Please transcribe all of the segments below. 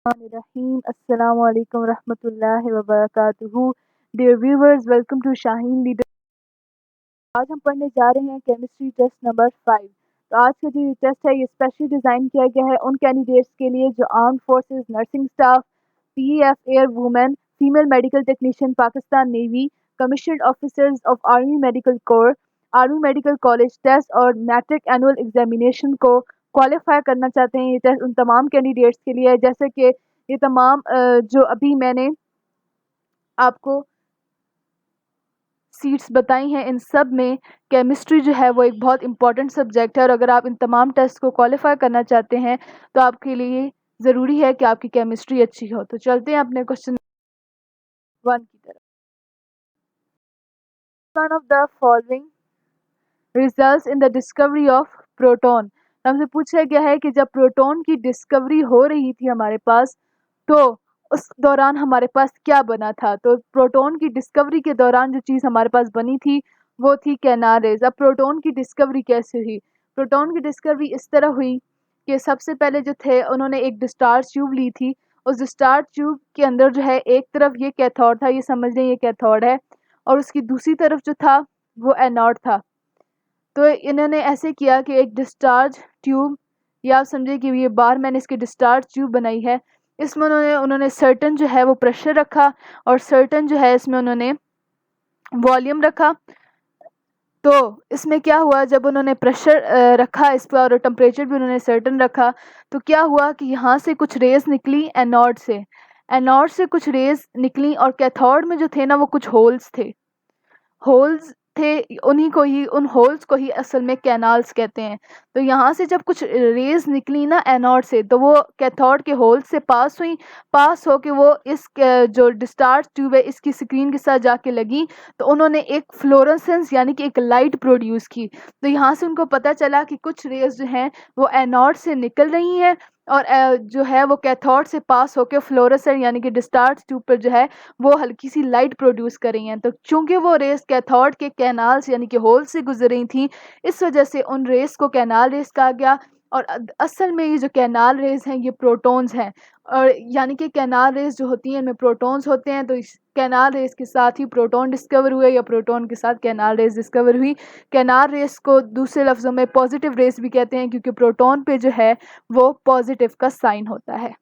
Rahim. Assalamu alaikum rahmatullahi wa barakatuhu. Dear viewers, welcome to Shaheen Leader. आज हम पढ़ने जा रहे हैं केमिस्ट्री टेस्ट नंबर 5। तो आज का जो टेस्ट है ये स्पेशली डिज़ाइन किया गया है उन कैंडिडेट्स के लिए जो armed forces, nursing staff, PF air women, female medical technician, Pakistan navy, commissioned officers of army medical corps, army medical college test और मैट्रिक एनुअल एग्जामिनेशन को क्वालिफाई करना चाहते हैं। ये टेस्ट उन तमाम कैंडिडेट्स के लिए है। जैसे कि ये तमाम जो अभी मैंने आपको सीट्स बताई हैं इन सब में केमिस्ट्री जो है वो एक बहुत इंपॉर्टेंट सब्जेक्ट है और अगर आप इन तमाम टेस्ट को क्वालिफाई करना चाहते हैं तो आपके लिए ज़रूरी है कि आपकी केमिस्ट्री अच्छी हो। तो चलते हैं अपने क्वेश्चन 1 की तरफ। One of the following results in the discovery of proton. हमसे पूछा गया है कि जब प्रोटॉन की डिस्कवरी हो रही थी हमारे पास तो उस दौरान हमारे पास क्या बना था। तो प्रोटॉन की डिस्कवरी के दौरान जो चीज़ हमारे पास बनी थी वो थी कैनाल रेज। अब प्रोटॉन की डिस्कवरी कैसे हुई? प्रोटॉन की डिस्कवरी इस तरह हुई कि सबसे पहले जो थे उन्होंने एक डिस्चार्ज ट्यूब ली थी। उस डिस्चार्ज ट्यूब के अंदर जो है एक तरफ ये कैथोड था, ये समझ लें ये कैथोड है, और उसकी दूसरी तरफ जो था वो एनोड था। तो इन्होंने ऐसे किया कि एक डिस्चार्ज ट्यूब, या आप समझे कि ये बार मैंने इसकी डिस्चार्ज ट्यूब बनाई है, इसमें उन्होंने सर्टन जो है वो प्रेशर रखा और सर्टन जो है इसमें उन्होंने वॉल्यूम रखा। तो इसमें क्या हुआ, जब उन्होंने प्रेशर रखा इस पर और टेम्परेचर भी उन्होंने सर्टन रखा, तो क्या हुआ कि यहाँ से कुछ रेज निकली एनोड से कुछ रेज निकली और कैथोड में जो थे ना वो कुछ होल्स थे। उन होल्स को ही असल में कैनाल्स कहते हैं। तो यहाँ से जब कुछ रेज निकली ना एनोड से तो वो कैथोड के होल्स से पास होके वो इस जो डिस्चार्ज ट्यूब है इसकी स्क्रीन के साथ जाके लगी, तो उन्होंने एक फ्लोरेसेंस यानी कि एक लाइट प्रोड्यूस की। तो यहाँ से उनको पता चला कि कुछ रेज जो हैं वो एनोड से निकल रही हैं और जो है वो कैथोड से पास होकर फ्लोरेसेंट यानी कि डिस्चार्ज ट्यूब पर जो है वो हल्की सी लाइट प्रोड्यूस कर रही हैं। तो चूंकि वो रेस कैथोड के कैनाल्स यानी कि होल से गुजर रही थी, इस वजह से उन रेस को कैनाल रेस कहा गया। और असल में ये जो कैनाल रेस हैं ये प्रोटॉन्स हैं, और यानी कि कैनाल रेस जो होती हैं इनमें प्रोटॉन्स होते हैं। तो इस कैनाल रेस के साथ ही प्रोटॉन डिस्कवर हुए या प्रोटॉन के साथ कैनाल रेस डिस्कवर हुई। कैनाल रेस को दूसरे लफ्ज़ों में पॉजिटिव रेस भी कहते हैं क्योंकि प्रोटॉन पे जो है वो पॉजिटिव का साइन होता है।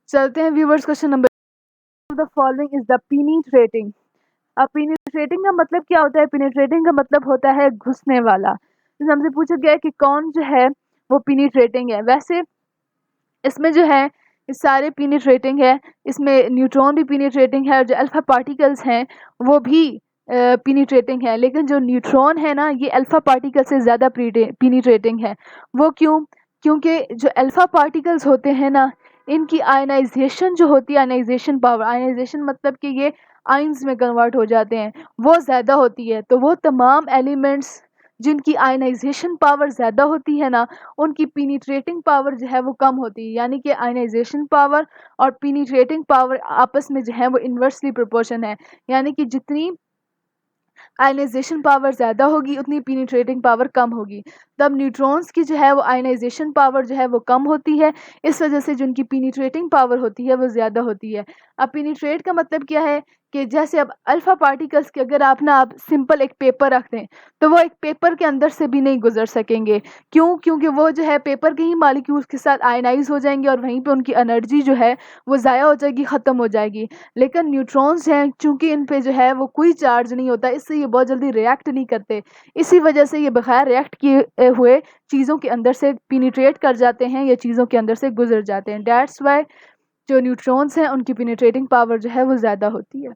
चलते हैं viewers, question number the following is the penetrating. अब पेनिट्रेटिंग का मतलब क्या होता है? पेनिट्रेटिंग का मतलब होता है घुसने वाला। तो हमसे पूछा गया है कि कौन जो है वो पेनिट्रेटिंग है। वैसे इसमें जो है ये सारे पेनिट्रेटिंग है, इसमें न्यूट्रॉन भी पेनिट्रेटिंग है और जो अल्फा पार्टिकल्स हैं वो भी पेनिट्रेटिंग है। लेकिन जो न्यूट्रॉन है ना ये अल्फा पार्टिकल से ज़्यादा पेनिट्रेटिंग है। वो क्यों? क्योंकि जो अल्फा पार्टिकल्स होते हैं ना इनकी आयनाइजेशन जो होती है, आयनाइजेशन पावर, आयनाइजेशन मतलब कि ये आइंस में कन्वर्ट हो जाते हैं, वो ज़्यादा होती है। तो वो तमाम एलिमेंट्स जिनकी आयनाइजेशन पावर ज़्यादा होती है ना उनकी पेनिट्रेटिंग पावर जो है वो कम होती है। यानी कि आयनाइजेशन पावर और पेनिट्रेटिंग पावर आपस में जो है वो इन्वर्सली प्रोपोर्शन है। यानी कि जितनी आयनाइजेशन पावर ज़्यादा होगी उतनी पेनिट्रेटिंग पावर कम होगी। तब न्यूट्रॉन्स की जो है वो आयनाइजेशन पावर जो है वो कम होती है, इस वजह से जो उनकी पेनिट्रेटिंग पावर होती है वो ज़्यादा होती है। अब पेनिट्रेट का मतलब क्या है कि जैसे अब अल्फ़ा पार्टिकल्स के अगर आप सिंपल एक पेपर रख दें तो वो एक पेपर के अंदर से भी नहीं गुजर सकेंगे। क्यों? क्योंकि वो जो है पेपर के ही मॉलिक्यूल्स के साथ आयनाइज हो जाएंगे और वहीं पे उनकी एनर्जी जो है वो ज़ाया हो जाएगी, ख़त्म हो जाएगी। लेकिन न्यूट्रॉन्स हैं चूँकि इन पे जो है वो कोई चार्ज नहीं होता, इससे ये बहुत जल्दी रिएक्ट नहीं करते। इसी वजह से ये बगैर रिएक्ट किए हुए चीज़ों के अंदर से पेनिट्रेट कर जाते हैं या चीज़ों के अंदर से गुजर जाते हैं। दैट्स वाई जो न्यूट्रॉन्स हैं उनकी पेनिट्रेटिंग पावर जो है वो ज़्यादा होती है।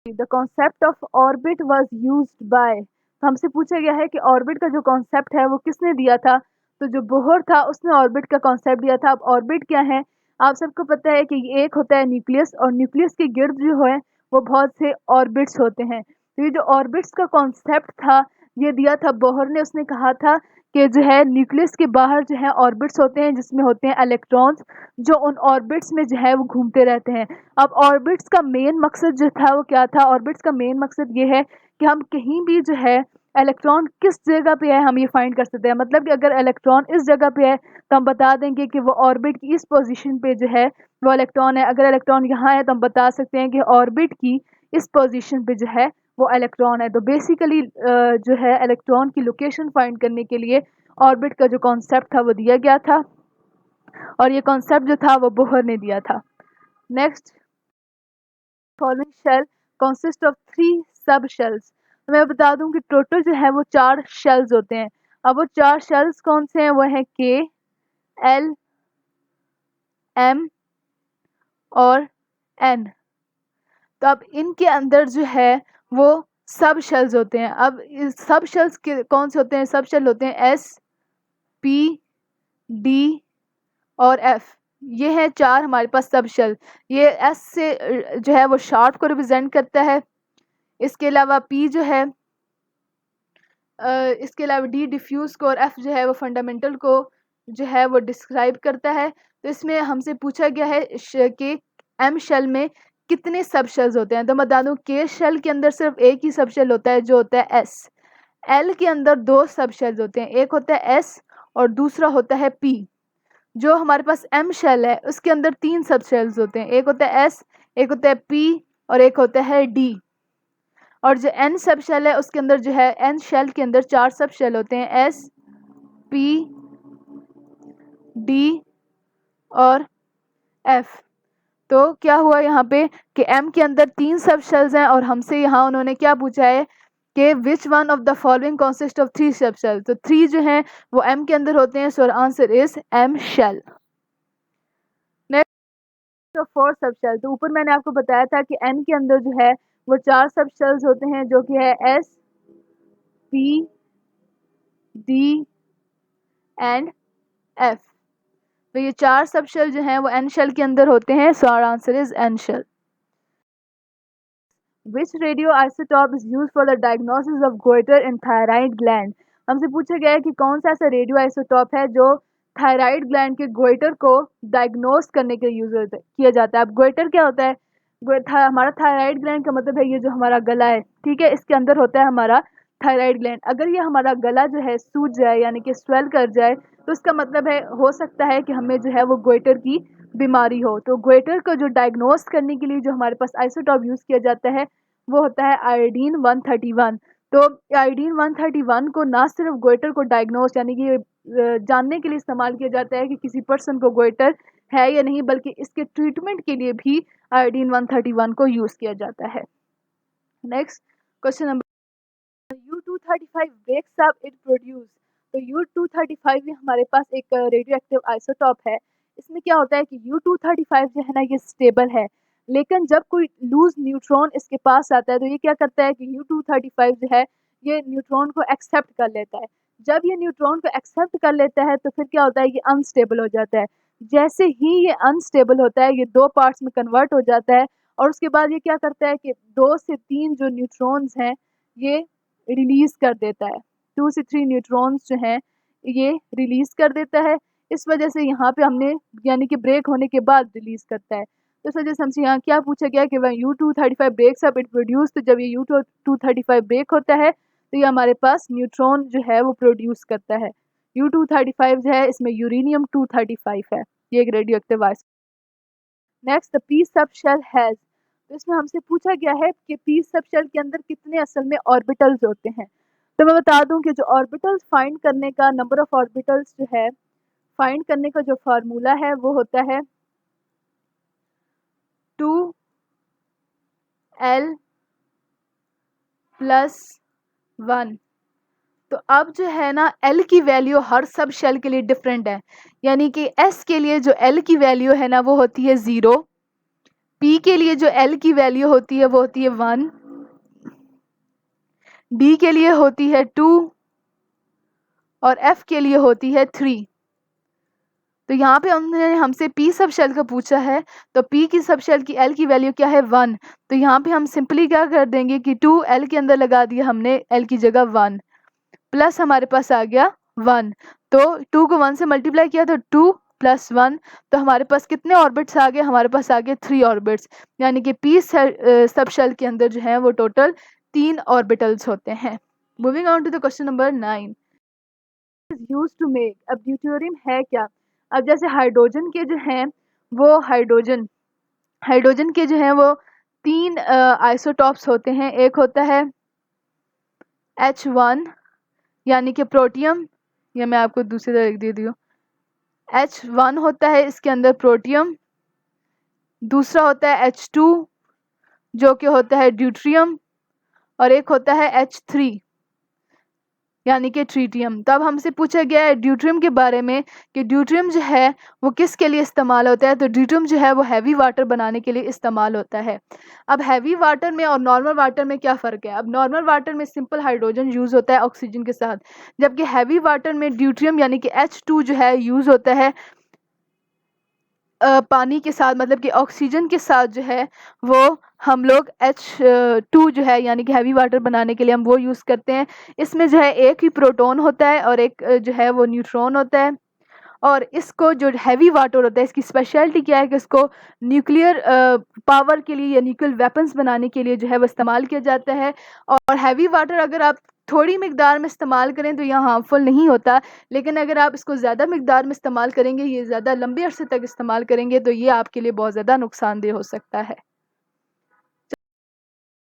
The concept of orbit was used by. तो हमसे पूछा गया है कि ऑर्बिट का जो कॉन्सेप्ट है वो किसने दिया था। तो जो बोहर था उसने ऑर्बिट का कॉन्सेप्ट दिया था। अब ऑर्बिट क्या है? आप सबको पता है कि एक होता है न्यूक्लियस और न्यूक्लियस के गिर्द जो है वो बहुत से ऑर्बिट्स होते हैं। तो ये जो ऑर्बिट्स का कॉन्सेप्ट था ये दिया था बोहर ने। उसने कहा था कि जो है न्यूक्लियस के बाहर जो है ऑर्बिट्स होते हैं जिसमें होते हैं इलेक्ट्रॉन्स जो उन ऑर्बिट्स में जो है वो घूमते रहते हैं। अब ऑर्बिट्स का मेन मकसद जो था वो क्या था? ऑर्बिट्स का मेन मकसद ये है कि हम कहीं भी जो है इलेक्ट्रॉन किस जगह पे है हम ये फाइंड कर सकते हैं। मतलब कि अगर इलेक्ट्रॉन इस जगह पे है तो हम बता देंगे कि वो ऑर्बिट की इस पोजीशन पे जो है वो इलेक्ट्रॉन है। अगर इलेक्ट्रॉन यहाँ है तो हम बता सकते हैं कि ऑर्बिट की इस पोजीशन पे जो है वो इलेक्ट्रॉन है। तो बेसिकली जो है इलेक्ट्रॉन की लोकेशन फाइंड करने के लिए ऑर्बिट का जो कॉन्सेप्ट था वो दिया गया था, और ये कॉन्सेप्ट जो था वो बोहर ने दिया था। Next, following shall consist of 3 सब शेल्स। तो मैं बता दूं कि टोटल जो है वो 4 शेल्स होते हैं। अब वो 4 शेल्स कौन से हैं? वो है के, एल, एम और एन। तो अब इनके अंदर जो है वो सब शेल्स होते हैं। अब इस सब शेल्स के कौन से होते हैं? सब शेल होते हैं एस, पी, डी और एफ। ये हैं 4 हमारे पास सब शेल। ये एस से जो है वो शार्प को रिप्रेजेंट करता है। इसके अलावा पी जो है, इसके अलावा डी डिफ्यूज को, और एफ जो है वो फंडामेंटल को जो है वो डिस्क्राइब करता है। तो इसमें हमसे पूछा गया है कि एम शेल में कितने सब शेल्स होते हैं। तो मैं बता दूं के शेल के अंदर सिर्फ एक ही सब शेल होता है जो होता है एस। एल के अंदर 2 सब शेल्स होते हैं, एक होता है एस और दूसरा होता है पी। जो हमारे पास एम शेल है उसके अंदर 3 सब शेल्स होते हैं, एक होता है एस, एक होता है पी और एक होता है डी। और जो एन सब शेल है उसके अंदर जो है एन शेल के अंदर 4 सब शेल होते हैं, एस, पी, डी और एफ। तो क्या हुआ यहाँ पे कि एम के अंदर 3 सब शेल्स हैं और हमसे यहाँ उन्होंने क्या पूछा है कि which one of the following consist of 3 sub shell. तो 3 जो हैं वो एम के अंदर होते हैं, so answer is M shell. Next, 4 sub shell. तो ऊपर मैंने आपको बताया था कि एन के अंदर जो है वो 4 सब शेल्स होते हैं जो कि है S, P, D and F. तो ये 4 सब शेल जो हैं वो एन शेल के अंदर होते हैं, so our answer is N shell. Which radioisotope is used for the diagnosis of goiter in thyroid gland? हमसे पूछा गया है कि कौन सा ऐसा रेडियो आइसोटॉप है जो थायराइड ग्लैंड के गोइटर को डायग्नोस करने के लिए यूज किया जाता है। अब गोइटर क्या होता है? हमारा थायराइड ग्लैंड का मतलब है ये जो हमारा गला है, ठीक है, इसके अंदर होता है हमारा थायराइड ग्लैंड। अगर ये हमारा गला जो है सूज जाए यानी कि स्वेल कर जाए तो इसका मतलब है हो सकता है कि हमें जो है वो गोइटर की बीमारी हो। तो गोइटर को जो डायग्नोस करने के लिए जो हमारे पास आइसोटॉप यूज़ किया जाता है वो होता है आयोडीन 131। तो आयोडीन 131 को ना सिर्फ गोइटर को डायग्नोस यानी कि जानने के लिए इस्तेमाल किया जाता है कि किसी पर्सन को गोइटर है या नहीं, बल्कि इसके ट्रीटमेंट के लिए भी आयोडीन 131 को यूज़ किया जाता है। Next question number, U235 breaks up it produce। तो U235 भी हमारे पास एक रेडियो एक्टिव आइसोटॉप है। इसमें क्या होता है कि U235 जो है ना ये स्टेबल है, लेकिन जब कोई लूज न्यूट्रॉन इसके पास आता है तो ये क्या करता है कि U235 जो है ये न्यूट्रॉन को एक्सेप्ट कर लेता है। जब ये न्यूट्रॉन को एक्सेप्ट कर लेता है तो फिर क्या होता है, ये अनस्टेबल हो जाता है। जैसे ही ये अनस्टेबल होता है ये 2 पार्ट्स में कन्वर्ट हो जाता है और उसके बाद ये क्या करता है कि 2 से 3 जो न्यूट्रॉन्स हैं ये रिलीज कर देता है। 2 से 3 न्यूट्रॉन्स जो हैं ये रिलीज कर देता है। इस वजह से यहाँ पे हमने यानी कि ब्रेक होने के बाद रिलीज करता है। तो इस वजह से हमसे यहाँ क्या पूछा गया कि वह U235 breaks up it produce. तो जब ये U235 ब्रेक होता है तो ये हमारे पास न्यूट्रॉन जो है वो प्रोड्यूस करता है। U235 जो है इसमें यूरेनियम 235 है, ये एक radioactive isotope. Next, the P sub shell has. तो इसमें हमसे पूछा गया है कि पी सब शेल के अंदर कितने असल में ऑर्बिटल्स होते हैं। तो मैं बता दूं कि जो ऑर्बिटल्स फाइंड करने का, नंबर ऑफ ऑर्बिटल्स जो है फाइंड करने का जो फार्मूला है वो होता है 2l + 1। तो अब जो है ना L की वैल्यू हर सब शेल के लिए डिफरेंट है, यानी कि S के लिए जो L की वैल्यू है ना वो होती है 0, P के लिए जो L की वैल्यू होती है वो होती है 1, D के लिए होती है 2 और F के लिए होती है 3। तो यहाँ पे उन्होंने हमसे P सब शेल का पूछा है, तो P की सब शेल की L की वैल्यू क्या है 1। तो यहाँ पे हम सिंपली क्या कर देंगे कि 2 L के अंदर लगा दिया हमने L की जगह 1 प्लस हमारे पास आ गया 1। तो 2 को 1 से मल्टीप्लाई किया तो 2 + 1, तो हमारे पास कितने ऑर्बिट्स आ गए, हमारे पास आ गए 3 ऑर्बिट्स, यानी कि P सब शेल के अंदर जो है वो टोटल 3 ऑर्बिटल्स होते हैं। Moving on to the question number 9 is use to make. अब ड्यूटेरियम है क्या? अब जैसे हाइड्रोजन के जो हैं वो हाइड्रोजन हाइड्रोजन के जो हैं वो तीन आइसोटॉप्स होते हैं। एक होता है H1 यानी कि प्रोटियम, या मैं आपको दूसरी तरह लिख देती हूँ। H1 होता है इसके अंदर प्रोटियम, दूसरा होता है H2 जो कि होता है ड्यूट्रियम, और एक होता है H3 यानी कि ट्रीटियम। तब हमसे पूछा गया है ड्यूट्रियम के बारे में कि ड्यूट्रियम जो है वो किसके लिए इस्तेमाल होता है। तो ड्यूट्रियम जो है वो हैवी वाटर बनाने के लिए इस्तेमाल होता है। अब हैवी वाटर में और नॉर्मल वाटर में क्या फ़र्क है? अब नॉर्मल वाटर में सिंपल हाइड्रोजन यूज़ होता है ऑक्सीजन के साथ, जबकि हैवी वाटर में ड्यूट्रियम यानी कि H2 जो है यूज़ होता है पानी के साथ, मतलब कि ऑक्सीजन के साथ जो है वो हम लोग H2 जो है यानी कि हैवी वाटर बनाने के लिए हम वो यूज़ करते हैं। इसमें जो है एक ही प्रोटॉन होता है और एक जो है वो न्यूट्रॉन होता है। और इसको जो हैवी वाटर होता है इसकी स्पेशलिटी क्या है कि इसको न्यूक्लियर पावर के लिए या न्यूक्लियर वेपन्स बनाने के लिए जो है वो इस्तेमाल किया जाता है। और हैवी वाटर अगर आप थोड़ी मिकदार में इस्तेमाल करें तो यह हार्मफुल नहीं होता, लेकिन अगर आप इसको ज़्यादा मिकदार में इस्तेमाल करेंगे, ये ज़्यादा लंबे अरसे तक इस्तेमाल करेंगे, तो ये आपके लिए बहुत ज़्यादा नुकसानदेह हो सकता है।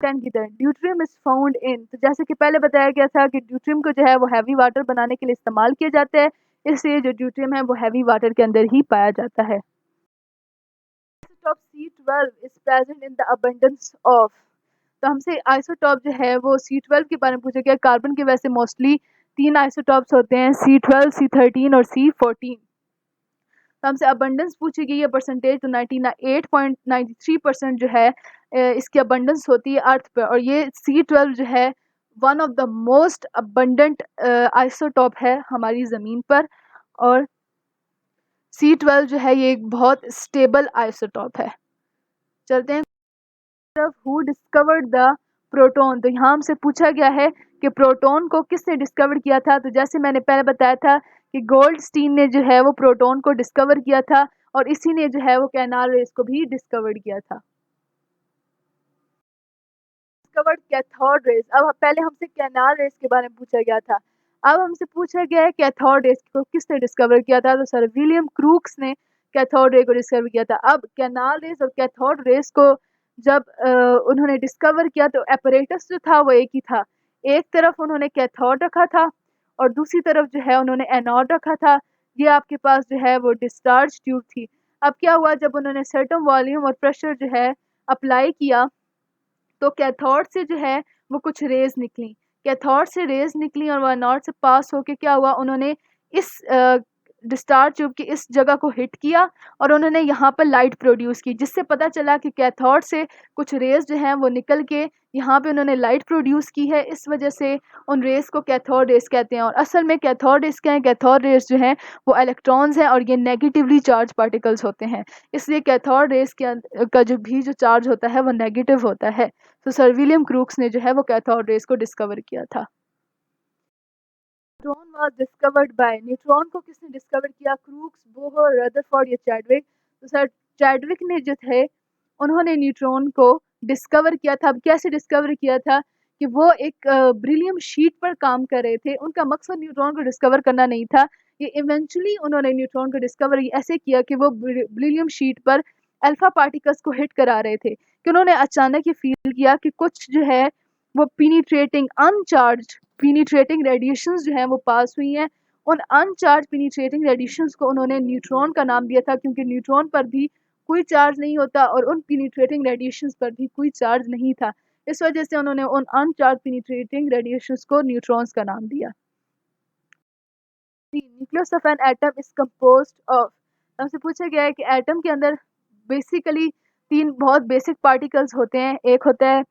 10 की तरह ड्यूट्रियम इज फाउंड इन, तो जैसे कि पहले बताया गया था कि ड्यूट्रियम को जो है वो हैवी वाटर बनाने के लिए इस्तेमाल किया जाता है, इसलिए जो ड्यूट्रियम है वो हैवी वाटर के अंदर ही पाया जाता है। Isotope C12 is present in the abundance of, तो हमसे आइसोटॉप जो है वो C12 के बारे में पूछा गया। कार्बन के वैसे मोस्टली तीन आइसोटॉप्स होते हैं, C12, C13 और C14। तो हमसे अबंडेंस पूछी गई है परसेंटेज, तो 98.93% जो है इसकी अबंडेंस होती है अर्थ पर। और ये C12 जो है one of the most abundant isotope है हमारी ज़मीन पर। और C12 जो है ये एक बहुत स्टेबल आइसोटॉप है। चलते हैं हु डिस्कवर्ड द प्रोटॉन, तो यहाँ हमसे पूछा गया है कि प्रोटॉन को किसने डिस्कवर किया था। तो जैसे मैंने पहले बताया था कि गोल्डस्टीन ने जो है वो प्रोटॉन को डिस्कवर किया था, और इसी ने जो है वो कैनाल रेस को भी डिस्कवर किया था। Discovered cathode rays. अब पहले हमसे कैनाल रेस के बारे में पूछा गया था, अब हमसे पूछा गया है कैथोड रेस को किसने डिस्कवर किया था। तो सर विलियम क्रूक्स ने कैथोड रे को डिस्कवर किया था। अब कैनाल रेस और कैथोड रेस को जब उन्होंने डिस्कवर किया तो एपरेटस जो था वो एक ही था। एक तरफ उन्होंने कैथोड रखा था और दूसरी तरफ जो है उन्होंने एनोड रखा था। ये आपके पास जो है वो डिस्चार्ज ट्यूब थी। अब क्या हुआ, जब उन्होंने सर्टेन वॉल्यूम और प्रेशर जो है अप्लाई किया तो कैथोड से जो है वो कुछ रेज निकली। कैथोड से रेज निकली और वह नॉर्थ से पास होके क्या हुआ, उन्होंने इस डिस्चार्ज ट्यूब की इस जगह को हिट किया और उन्होंने यहाँ पर लाइट प्रोड्यूस की, जिससे पता चला कि कैथोड से कुछ रेज जो हैं वो निकल के यहाँ पे उन्होंने लाइट प्रोड्यूस की है। इस वजह से उन रेस को कैथोड रेस कहते हैं। और असल में कैथोड रेस क्या है, कैथोड रेस जो हैं वो इलेक्ट्रॉन्स हैं और ये नेगेटिवली चार्ज पार्टिकल्स होते हैं, इसलिए कैथोड रेस का जो भी जो चार्ज होता है वो नेगेटिव होता है। तो सर विलियम क्रूक्स ने जो है वो कैथोड रेस को डिस्कवर किया था। Neutron was discovered by, neutron को किसने डिस्कवर किया? क्रूक्स, बोहर, रदरफोर्ड या चैडविक। तो सर चैडविक ने जो थे उन्होंने न्यूट्रॉन को डिस्कवर किया था। अब कैसे डिस्कवर किया था कि वो एक ब्रिलियम शीट पर काम कर रहे थे। उनका मकसद न्यूट्रॉन को डिस्कवर करना नहीं था। ये इवेंचुअली उन्होंने न्यूट्रॉन को डिस्कवर ऐसे किया कि वो ब्रिलियम शीट पर अल्फा पार्टिकल्स को हिट करा रहे थे कि उन्होंने अचानक ये फील किया कि कुछ जो है वो पीनिट्रेटिंग अनचार्ज पीनिट्रेटिंग रेडिएशंस जो हैं वो पास हुई हैं। उन अनचार्ज पीनिट्रेटिंग रेडिएशंस को उन्होंने न्यूट्रॉन का नाम दिया था, क्योंकि न्यूट्रॉन पर भी कोई चार्ज नहीं होता और उन पीनिट्रेटिंग रेडिएशंस पर भी कोई चार्ज नहीं था। इस वजह से उन्होंने उन अनचार्ज पीनिट्रेटिंग रेडिएशंस को न्यूट्रॉन्स का नाम दिया। Nucleus of an atom is composed of, हमसे पूछा गया है कि एटम के अंदर बेसिकली तीन बहुत बेसिक पार्टिकल्स होते हैं। एक होता है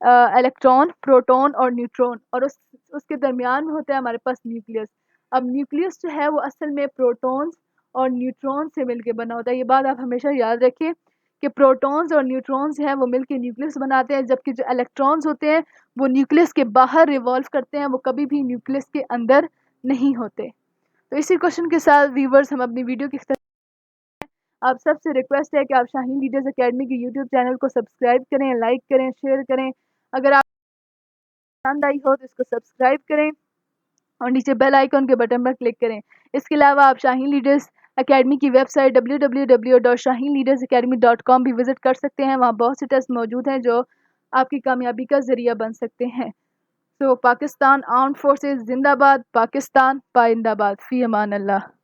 इलेक्ट्रॉन, प्रोटॉन और न्यूट्रॉन, और उसके दरमियान में होता है हमारे पास न्यूक्लियस। अब न्यूक्लियस जो है वो असल में प्रोटॉन्स और न्यूट्रॉन से मिलके बना होता है। ये बात आप हमेशा याद रखें कि प्रोटॉन्स और न्यूट्रॉन्स हैं वो मिलके न्यूक्लियस बनाते हैं, जबकि जो इलेक्ट्रॉन्स होते हैं वो न्यूक्लियस के बाहर रिवॉल्व करते हैं, वो कभी भी न्यूक्लियस के अंदर नहीं होते। तो इसी क्वेश्चन के साथ व्यूवर्स हम अपनी वीडियो की आप सबसे रिक्वेस्ट है कि आप शाहीन लीडर्स एकेडमी के यूट्यूब चैनल को सब्सक्राइब करें, लाइक करें, शेयर करें। अगर आप पसंद आई हो तो इसको सब्सक्राइब करें और नीचे बेल आइकन के बटन पर क्लिक करें। इसके अलावा आप शाहीन लीडर्स एकेडमी की वेबसाइट www.shahinleadersacademy.com भी विजिट कर सकते हैं। वहाँ बहुत से टेस्ट मौजूद हैं जो आपकी कामयाबी का ज़रिया बन सकते हैं। तो पाकिस्तान आर्म्ड फोर्सेस जिंदाबाद, पाकिस्तान पाइंदाबाद। फ़ी अमान अल्लाह।